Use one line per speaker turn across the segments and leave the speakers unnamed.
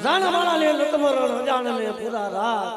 જાણા વાળા લે લતમરણ અજાણ લે પૂરા રાત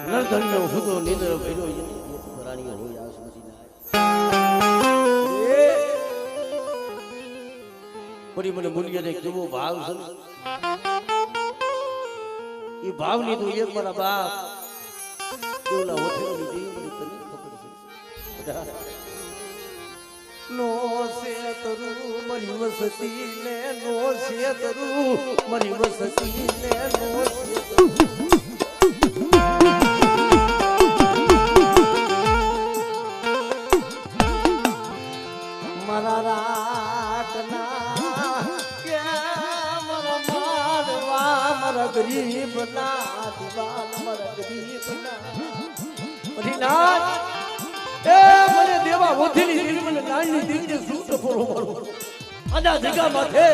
નરધણીનો હુદો નિદર ભર્યો એની રાણીઓ હોય આસ નથી ના પડી મને મુનિયાને કેવો ભાવ છે એ ભાવની તો એક મારા બાપ દેવલા હોઠેલી દેવ મને તને ખબર છે નો સેતરું મરી વસતી ને નો સેતરું મરી વસતી ને નો સેતરું મારા રાતના કે મારા મારવા મારા ગરીબના દિવાલ મારા ગરીબના મરીનાથ એ મને દેવા ઓથીની દીકરી મને નાની દીકરી સૂટ ફોરો મારો આજા જગા માથે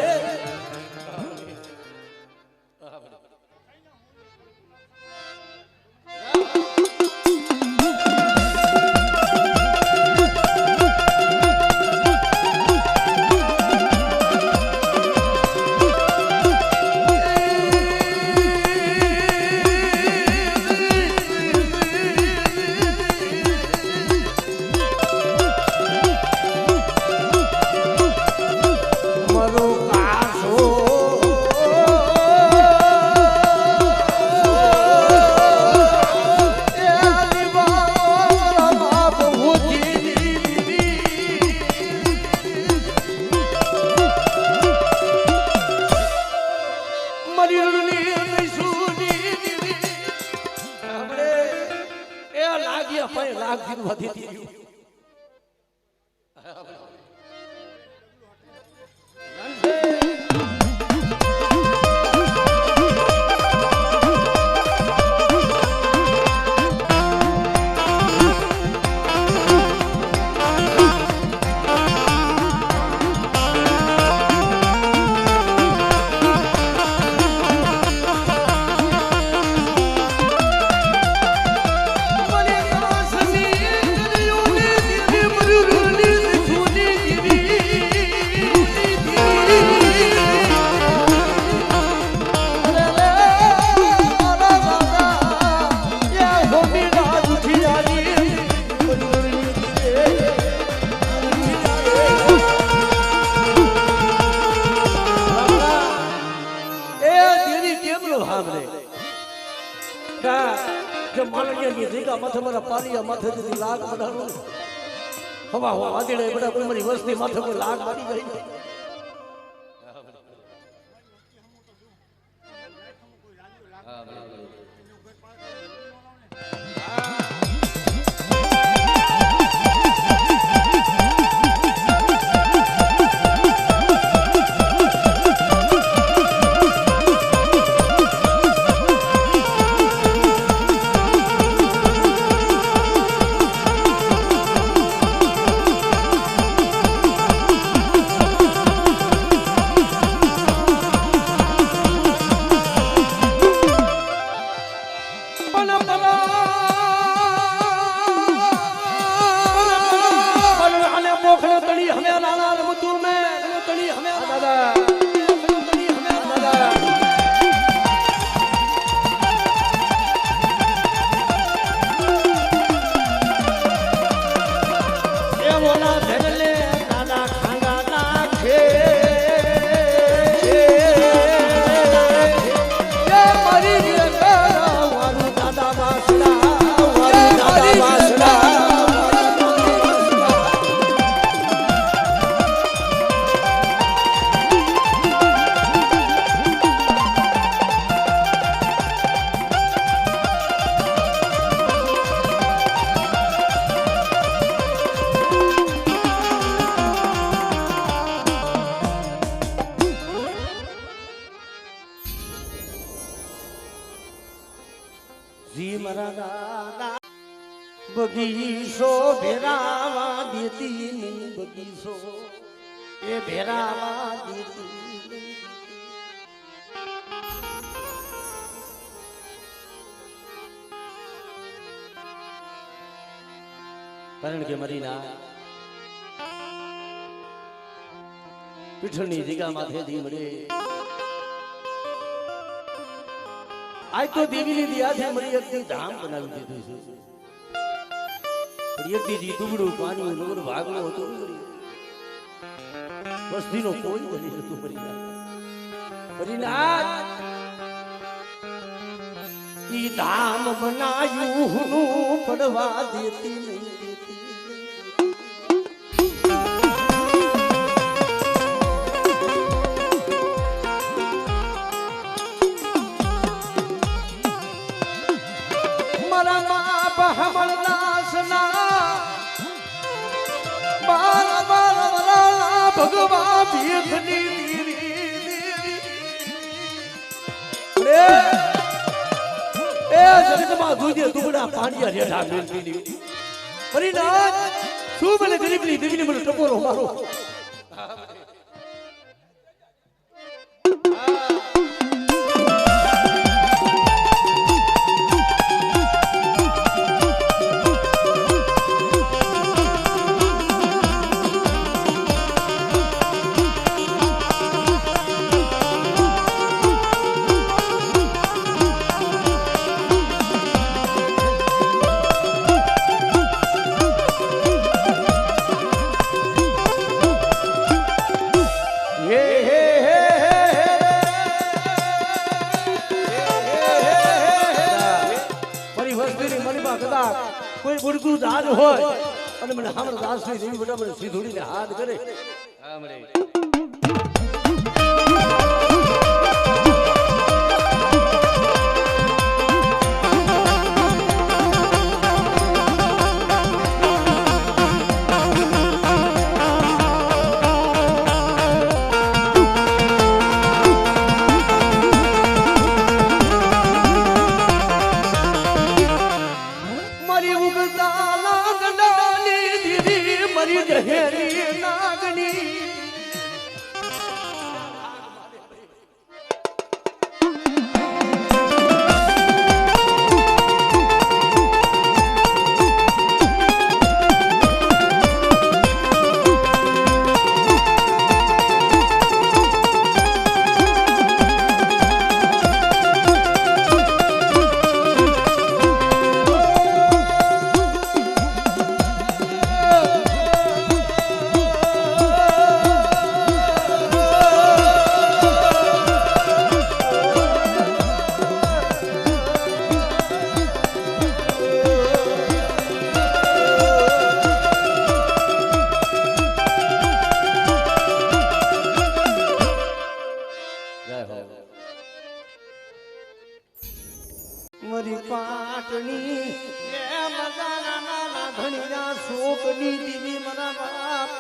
હવા હવા વાદળે બધા કોઈ મારી વસ્તી માથે કોઈ લાગ મારી ગઈ બગીચો ભેરાવા દેતી બગીચો એ ભેરાવા દેતી કારણ કે મરીના પીઠળની જગ્યા માથેથી મળે આજ તો દેવીની દયાથી મરી એકથી ધામ બનાવી દીધું છે. પણ એકથી જી દુબળું પાણી નગર ભાગલો હતો વસ્તીનો કોઈ બની નતું પરિણામ ઈ ધામ બનાયું હું પડવા દેતી નહીં ભગવાન ભીખની એ જગતમાં દુજે દુબળા પાણીયા રેઠા મેલવી દીધી પરિણામ શું મને ગરીબની દેવીને મને ટપોરો મારો કોઈ બુડકું દાદ હોય અને મને હામર દાસની દેવી બેટા મને સીધોડીને હાથ કરે મરી પાટણી ધણિયા શોકની દીદી મના બાપ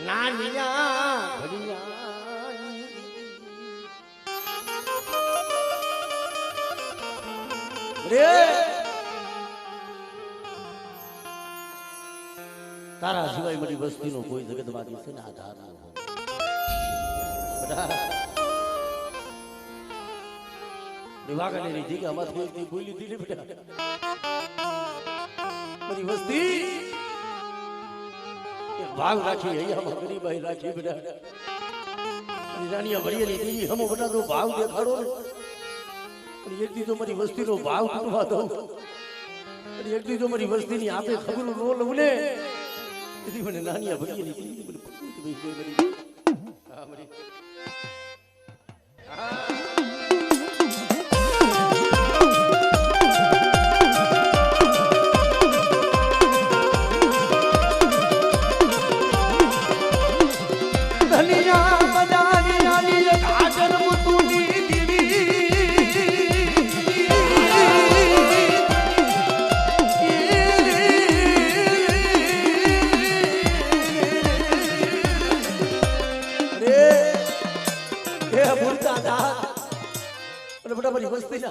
નાનિયા રે તારા સિવાય મારી વસ્તીનો કોઈ જગતમાં છે ને આધાર ન હોય વાગને ની જગ્યા માં કોઈ બોલી દીધી બેટા મારી વસ્તી એક ભાગ રાખી અહીંયા ગરીબાઈ રાખી બેટા રાણીયા ભરિયેલી દેવી હમો બેટા તો ભાવ દેખાડો ને પણ એક દી તો મારી વસ્તીનો ભાવ તૂટવા દઉં અને એક દી તો મારી વસ્તીની આપે ખબર નો લઉં ને એથી મને રાણીયા ભરિયેલી દેવી મને ખૂબ કરી હા મારી વસ્તી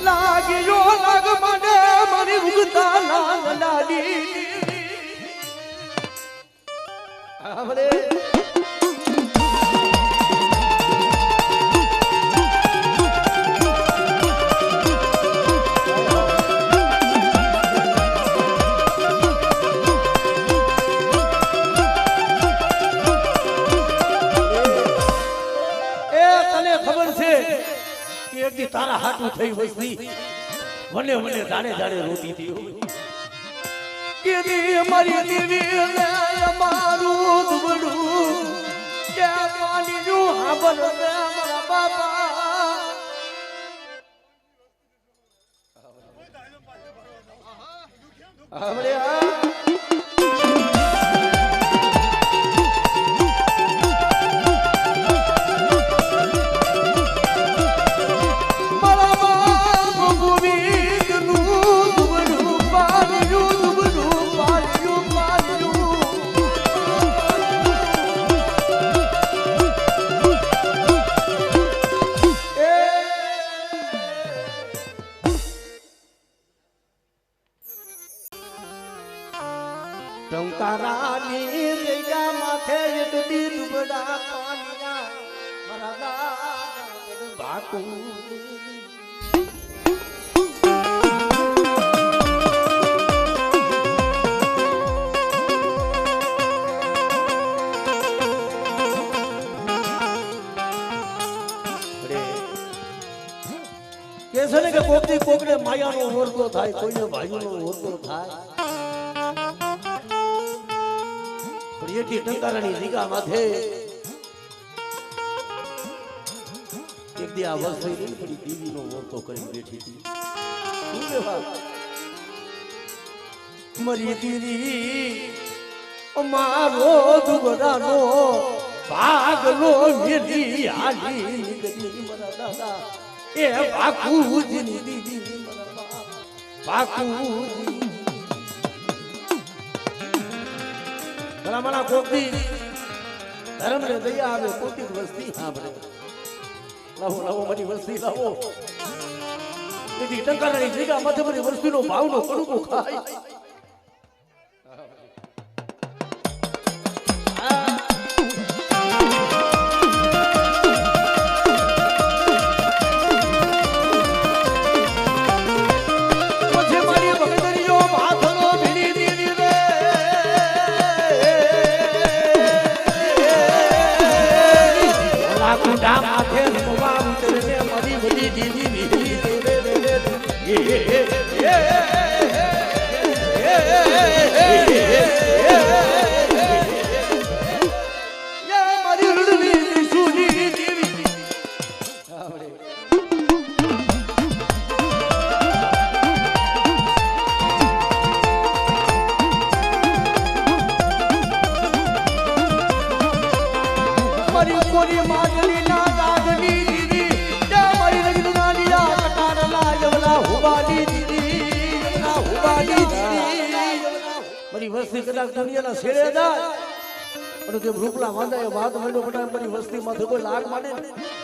લાગ્યો લાગ મને મારી ઉગતા લાલ લાડી કે એક દી તારા હાટું થઈ વસતી વને વને જાણે જાણે રોતી હતી કે દી મારી દેવી ને અમારું દુબડું કે પાણી નું હાબલ ને મારા બાપા हमरे ટંકારાની જગ્યા માથે એક દી ડૂબડા પાણીના મારા દાદા બાકુ કે છે ને કે કોકની કોકને માયાનો ઓરતો થાય કોઈને ભાઈનો ઓરતો થાય એથી ટંકારાની જીગા માથે એક દી આ વર્ષ થઈ ગઈ પડી દીવીનો ઓરતો કરીને બેઠી હતી શું કહેવા મરી દીરી મારો દુબડાનો ભાગલો મેરી હાલી નીકળી મારા દાદા એ બાકુજીની દીદી મારા બાકુજી ભલામણા કોકની ધર્મ ને દયા આવે કોટી વસ્તી સાંભળે લાવો લાવો મારી વસ્તી લાવો એથી ટંકારાની જગ્યા માથે મારી વસ્તીનો ભાવનો કડુકો ખાય વસ્તી કદાચ દુનિયાના છેડે જાય અને તે રૂપલા વાંધાય વાત મહિનો પટાય મારી વસ્તી માંથી કોઈ લાગ માંડે ને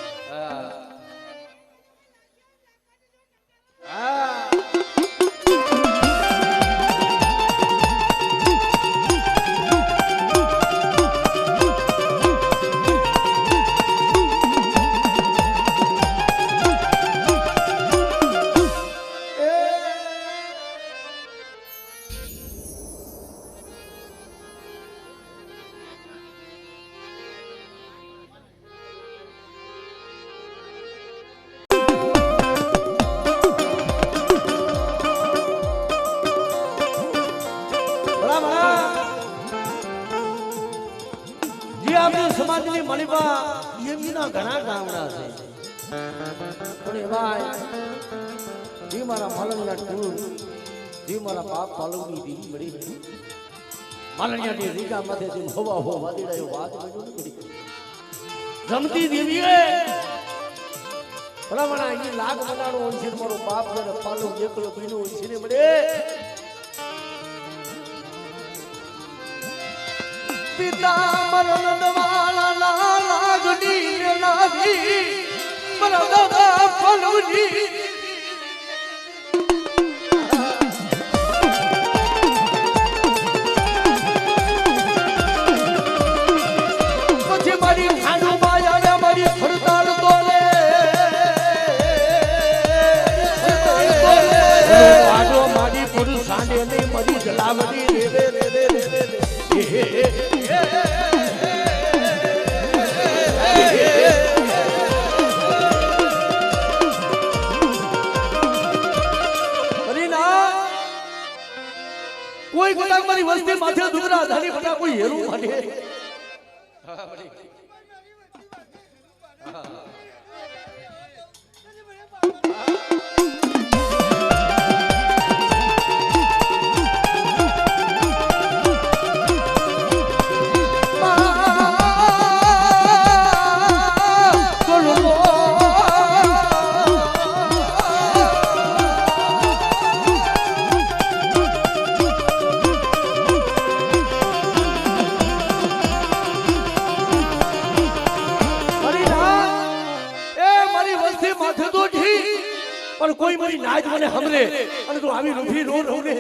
સમાજની મણીપા એમના ઘણા ગામડા છે પણ ભાઈ જી મારા માલણિયા ટૂર જી મારા બાપ પાલવની દીવી મળી માલણિયાની રીકા માથે જેમ હવા હો વાદળાયો વાત બન્યો પડી જમતી દેવીએ ભલામણા એ લાગ બનાડો હોય છે મારો બાપ જ્યારે પાલવ એકલો બીનો હોય છે ને મળે પિતા મરણ વાળા લાગણી લાગી મારા દાદા પાલવની પછી મારી ખાડો માયા મારી ફરતાળ તોલે મારી પુરુષ સાંડે ને મારી જલાવડી રે રે રે રે રે કલાક મારી વસ્તી માથે દુગરા ધાની ફટા કોઈ હેરું માટે પણ કોઈ મારી નાજ મને હમરે અને તું આવી રૂઠી રો રો ને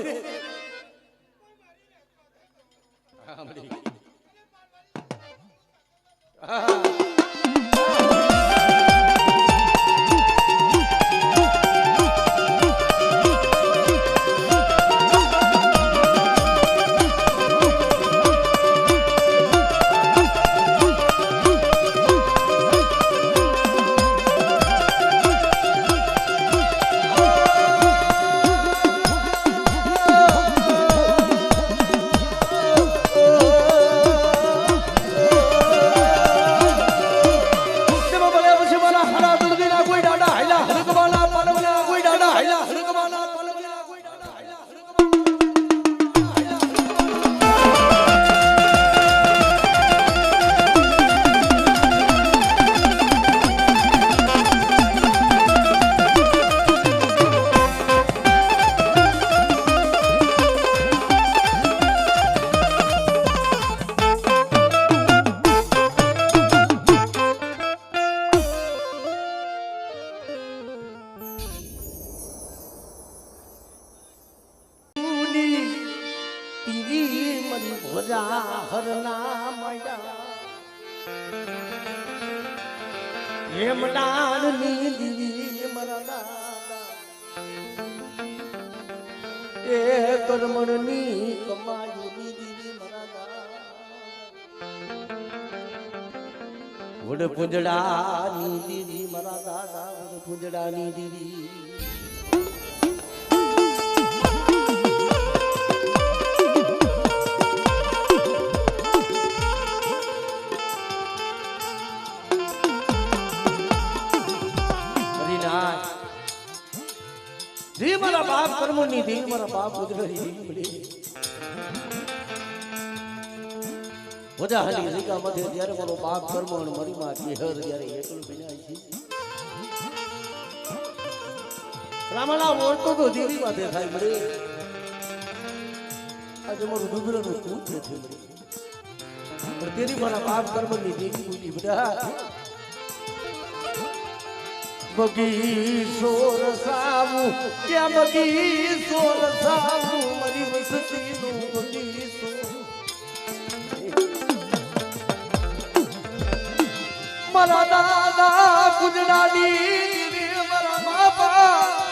કર્મણની કમાયુની દીદી વડ પૂંજડાની દીદી મારા દાદા વડ પૂંજડાની દીદી दी मारा बाप कर्मोनी दी मारा बाप उधरी वजा हली रिका मधे જ્યારે મારો બાપ કર્મોણ મરી માં કે હર જ્યારે એકલ બન્યા છે રામલા મોટો તો દીદી માથે થાય મરે આજે મારું ડુગરનું કૂટ છે મરે પણ તેરી મારા બાપ કર્મોની દીદી બોલી બડા બગીચો રસાવું કે બગીચો રસાવું મારી વસતીનું બગીચો મારા દાદા કુજડાની મારા બાપા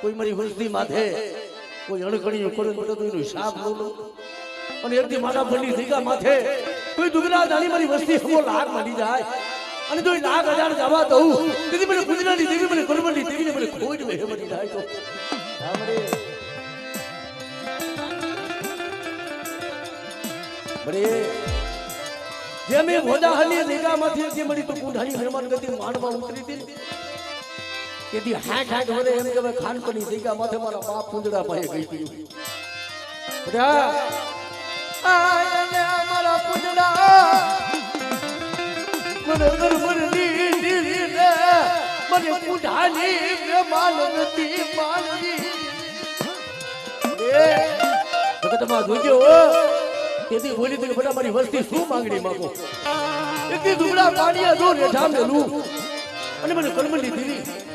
કોઈ મારી વસ્તી માથે કોઈ અણકણીઓ કરે તો એનું હિસાબ લો અને એકથી મારા ભલી દીગા માથે કોઈ દુગરા દાણી મારી વસ્તી હમો લાગ માંડી જાય અને જો લાગ હજાર જવા દઉં તેથી મને ગુજરાતી દેવી મને કરમની દેવીને મને ખોટ વે મરી જાય તો સાંભળે બરે જે મે ભોજાહની દીગા માથે જે મળી તો કુંઢાની મહેમાન ગતિ માનવા ઉતરી હતી તેથી હાથ હાથ વરે એમ કે ખાનપની દીગા માથે મારા બાપ પૂંજડા પાસે ગઈ હતી બધા આને મારા પૂંજડા મને ગરબડ દી દી રે મને પૂજાની મેમાન નથી માનવી તમારા જોજો તેથી બોલી તો બધા મારી વસ્તી શું માંગણી માંગો એટલી દુબળા પાણીયા જો રેઠા મેલું અને મને કલમંડી દીધી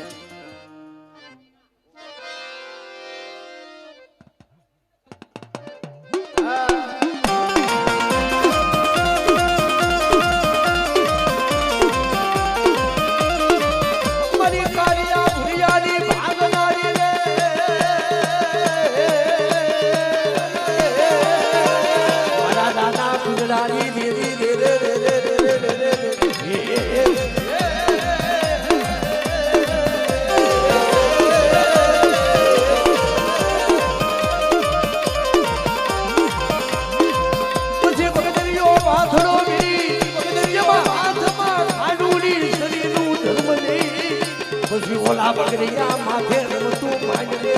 ઓલા બગડિયા માથે રમતું માંડ દે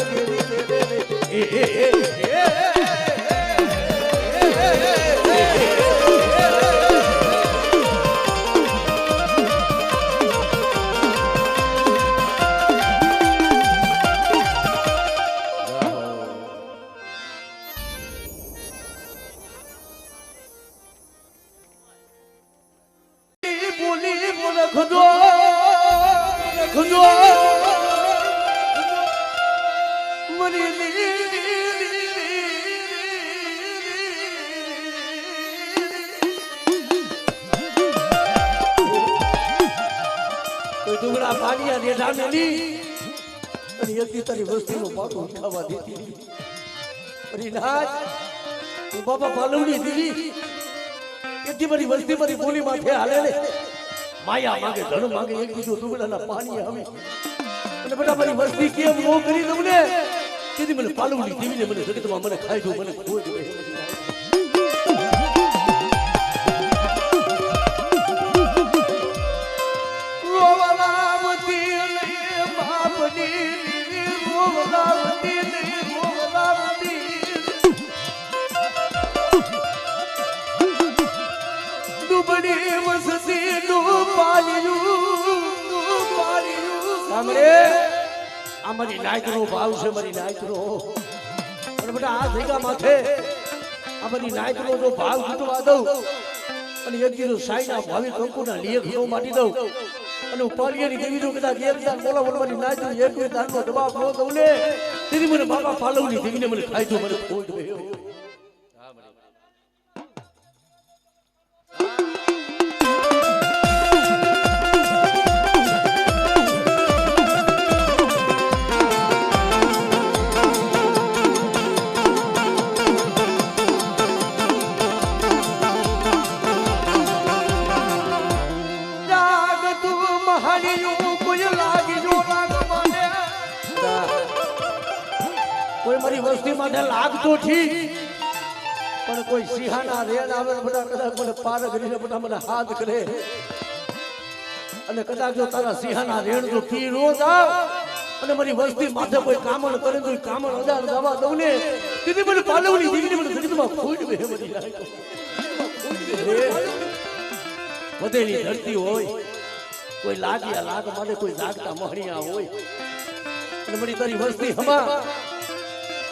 બોલી બોલે ખુદો ખુદો દુગડા પાણીયા રેઢા મેલી અને એથી તારી વસ્તીનું પાકું ખાવા દીધી પરિનાથ તું બાપા પાલવડી દીધી એટલી બધી વસ્તી મારી બોલી માથે હાલે ને માયા માંગે ધણ માંગે એક બીજું દુગડાના પાણી આવે અને બધા મારી વસ્તી કેમ નો કરી દઉં ને તેથી મને પાલવડી દીવીને મને જગતમાં મને ખાઈ દઉં મને ખોજ મારી નાયકનો ભાવ છે મારી નાયકનો અને બધા આ ભેગા માથે આ બધી નાયકનો જો ભાવ છૂટવા દઉં અને એક દીધું સાઈના ભાવિ કંકુના લેખ નો માટી દઉં અને ઉપાડીની દેવી જો કદાચ એક દાન બોલા બોલવાની નાયક એક બે દાનનો જવાબ ન દઉં ને તેથી મને બાપા પાલવની દેવીને મને ખાઈ દો મને ખોટ ગયો કોઈ મારી વસ્તી માટે લાગતો ઠીક પણ કોઈ સિંહાના રેડ આવે બધા કદાચ મને પાર કરીને બધા મને હાથ કરે અને કદાચ જો તારા સિંહાના રેડ જો પી રોજ આવ અને મારી વસ્તી માથે કોઈ કામણ કરે તો કામણ હજાર દવા દઉં ને તેથી મને પાલવની દીકરી મને જગતમાં ખોટ બે બધી વધેલી ધરતી હોય કોઈ લાગ્યા લાગ માટે કોઈ જાગતા મહણિયા હોય અને મારી તારી વસ્તી હમા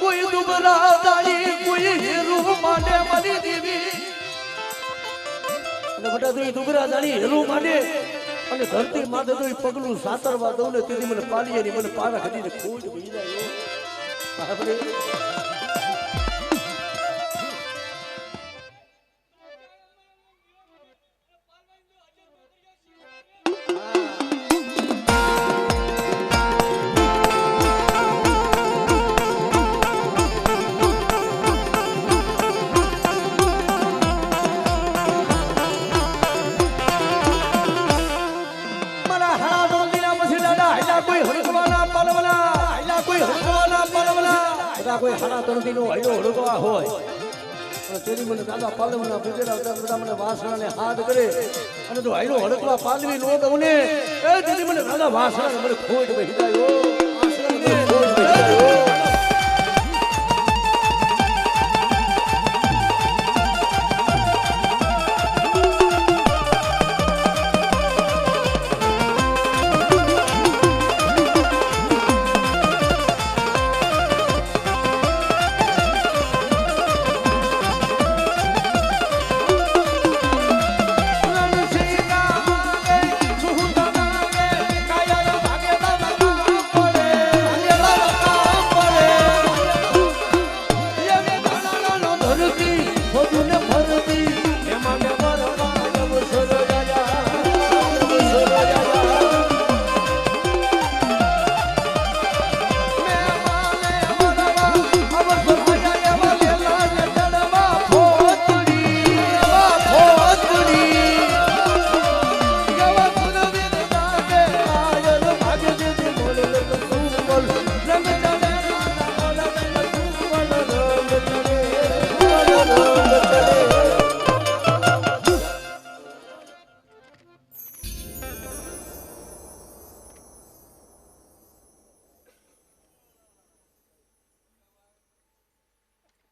કોઈ દુબરા દાડી કોઈ હેરો માટે મારી દેવી અને બટા તો દુબરા દાડી હેરો માટે અને ધરતી માથે તો પગલું સાતરવા દઉં ને તેથી મને પાલીએ ની મને પારા ખડીને ખોજ ભઈ જાય આપણે કોઈ હાડા તરતી નો હૈડો હડકવા હોય અને તેની મને દાદા પાલવના પૂજેલા બધા મને વાસણાને હાથ કરે અને જો હૈડો હડકવા પાલવી નો દઉં ને એ તેની મને દાદા વાસણાને મને ખોટ બેહી જાય